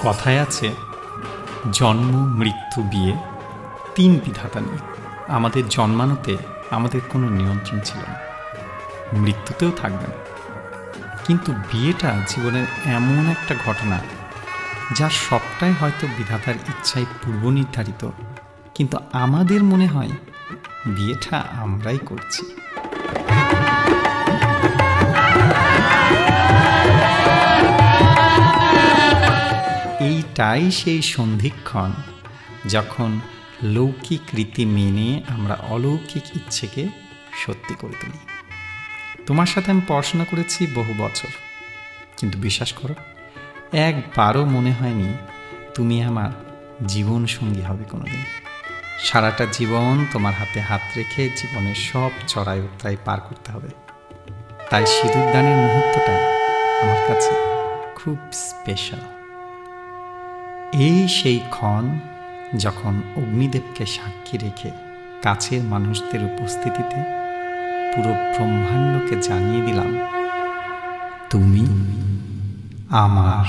কথায় আছে, জন্ম, মৃত্যু, বিয়ে, 3 বিধাতা নিয়ে। আমাদের জন্মানোতে আমাদের কোনো নিয়ন্ত্রণ ছিল না, মৃত্যুতেও থাকবে না। কিন্তু বিয়েটা জীবনের এমন একটা ঘটনা যার সবটাই হয়তো বিধাতার ইচ্ছায় পূর্ব নির্ধারিত, কিন্তু আমাদের মনে হয় বিয়েটা আমরাই করছি। এইটাই সেই সন্ধিক্ষণ যখন লৌকিক রীতি মেনে আমরা অলৌকিক ইচ্ছেকে সত্যি করে তুলি। তোমার সাথে আমি পড়াশোনা করেছি বহু বছর, কিন্তু বিশ্বাস করো, একবারও মনে হয়নি তুমি আমার জীবন সঙ্গী হবে কোনোদিন। সারাটা জীবন তোমার হাতে হাত রেখে জীবনের সব চড়াই উতরাই পার করতে হবে। তাই সিঁদুর দানের মুহূর্তটা আমার কাছে খুব স্পেশাল। এই সেই ক্ষণ যখন অগ্নিদেবকে সাক্ষী রেখে কাছের মানুষদের উপস্থিতিতে পুরো ব্রহ্মাণ্ডকে জানিয়ে দিলাম, তুমি আমার।